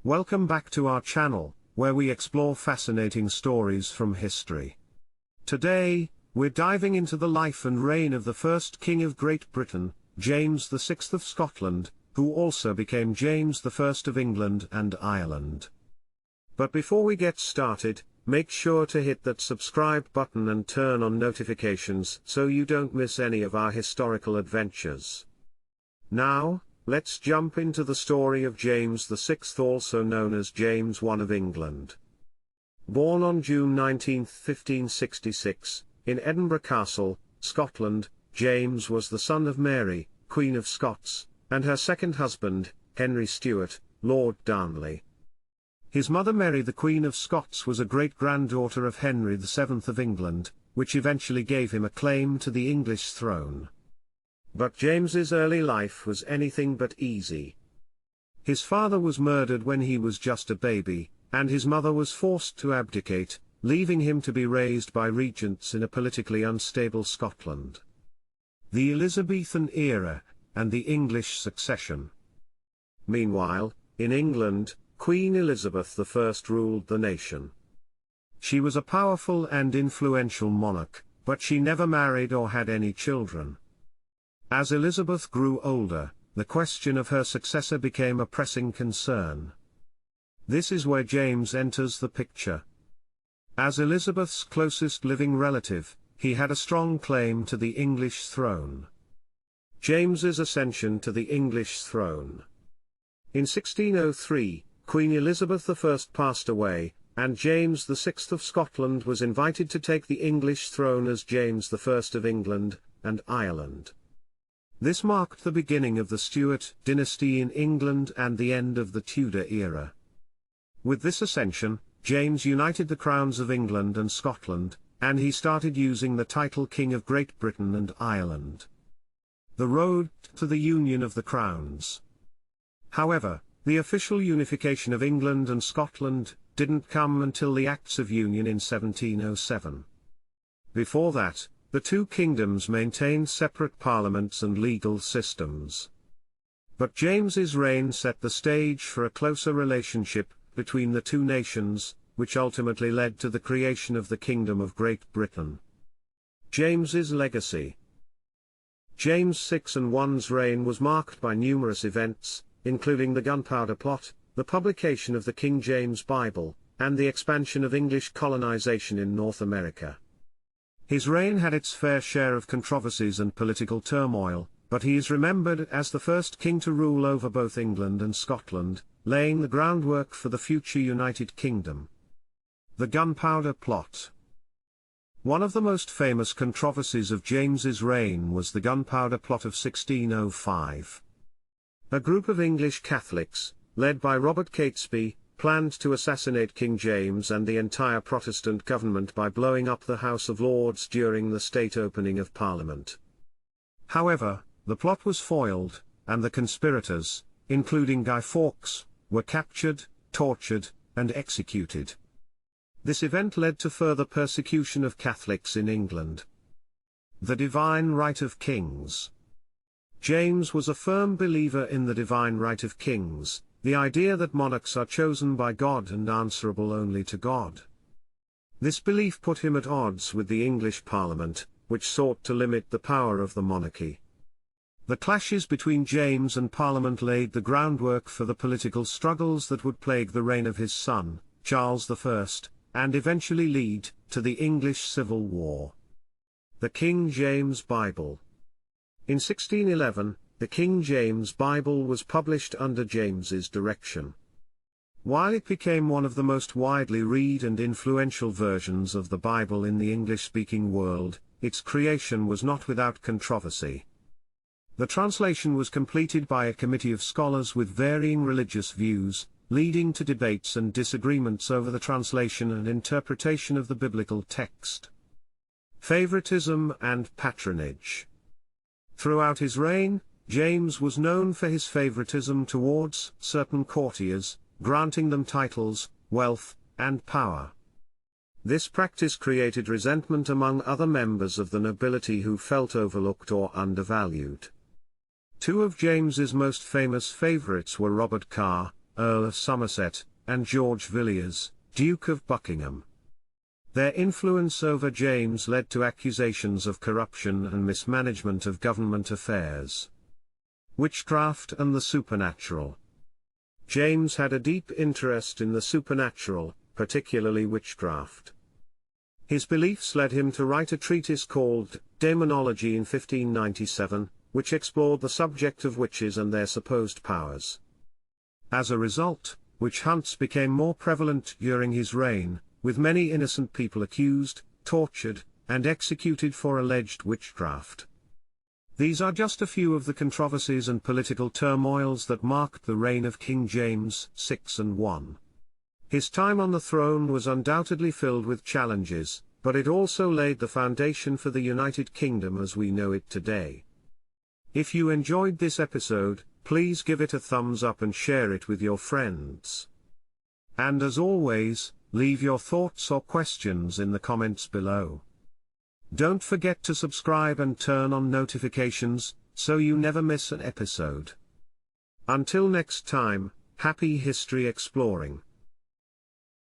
Welcome back to our channel, where we explore fascinating stories from history. Today, we're diving into the life and reign of the first King of Great Britain, James VI of Scotland, who also became James I of England and Ireland. But before we get started, make sure to hit that subscribe button and turn on notifications so you don't miss any of our historical adventures. Now, let's jump into the story of James VI, also known as James I of England. Born on June 19, 1566, in Edinburgh Castle, Scotland, James was the son of Mary, Queen of Scots, and her second husband, Henry Stuart, Lord Darnley. His mother Mary, the Queen of Scots, was a great-granddaughter of Henry VII of England, which eventually gave him a claim to the English throne. But James's early life was anything but easy. His father was murdered when he was just a baby, and his mother was forced to abdicate, leaving him to be raised by regents in a politically unstable Scotland. The Elizabethan era, and the English succession. Meanwhile, in England, Queen Elizabeth I ruled the nation. She was a powerful and influential monarch, but she never married or had any children. As Elizabeth grew older, the question of her successor became a pressing concern. This is where James enters the picture. As Elizabeth's closest living relative, he had a strong claim to the English throne. James's ascension to the English throne. In 1603, Queen Elizabeth I passed away, and James VI of Scotland was invited to take the English throne as James I of England and Ireland. This marked the beginning of the Stuart dynasty in England and the end of the Tudor era. With this ascension, James united the crowns of England and Scotland, and he started using the title King of Great Britain and Ireland. The road to the union of the crowns. However, the official unification of England and Scotland didn't come until the Acts of Union in 1707. Before that, the two kingdoms maintained separate parliaments and legal systems. But James's reign set the stage for a closer relationship between the two nations, which ultimately led to the creation of the Kingdom of Great Britain. James's legacy. James VI and I's reign was marked by numerous events, including the Gunpowder Plot, the publication of the King James Bible, and the expansion of English colonization in North America. His reign had its fair share of controversies and political turmoil, but he is remembered as the first king to rule over both England and Scotland, laying the groundwork for the future United Kingdom. The Gunpowder Plot. One of the most famous controversies of James's reign was the Gunpowder Plot of 1605. A group of English Catholics, led by Robert Catesby, planned to assassinate King James and the entire Protestant government by blowing up the House of Lords during the state opening of Parliament. However, the plot was foiled, and the conspirators, including Guy Fawkes, were captured, tortured, and executed. This event led to further persecution of Catholics in England. The divine right of kings. James was a firm believer in the divine right of kings, the idea that monarchs are chosen by God and answerable only to God. This belief put him at odds with the English Parliament, which sought to limit the power of the monarchy. The clashes between James and Parliament laid the groundwork for the political struggles that would plague the reign of his son, Charles I, and eventually lead to the English Civil War. The King James Bible. In 1611, the King James Bible was published under James's direction. While it became one of the most widely read and influential versions of the Bible in the English-speaking world, its creation was not without controversy. The translation was completed by a committee of scholars with varying religious views, leading to debates and disagreements over the translation and interpretation of the biblical text. Favoritism and Patronage. Throughout his reign, James was known for his favoritism towards certain courtiers, granting them titles, wealth, and power. This practice created resentment among other members of the nobility who felt overlooked or undervalued. Two of James's most famous favorites were Robert Carr, Earl of Somerset, and George Villiers, Duke of Buckingham. Their influence over James led to accusations of corruption and mismanagement of government affairs. Witchcraft and the Supernatural. James had a deep interest in the supernatural, particularly witchcraft. His beliefs led him to write a treatise called Demonology in 1597, which explored the subject of witches and their supposed powers. As a result, witch hunts became more prevalent during his reign, with many innocent people accused, tortured, and executed for alleged witchcraft. These are just a few of the controversies and political turmoils that marked the reign of King James VI and I. His time on the throne was undoubtedly filled with challenges, but it also laid the foundation for the United Kingdom as we know it today. If you enjoyed this episode, please give it a thumbs up and share it with your friends. And as always, leave your thoughts or questions in the comments below. Don't forget to subscribe and turn on notifications, so you never miss an episode. Until next time, happy history exploring.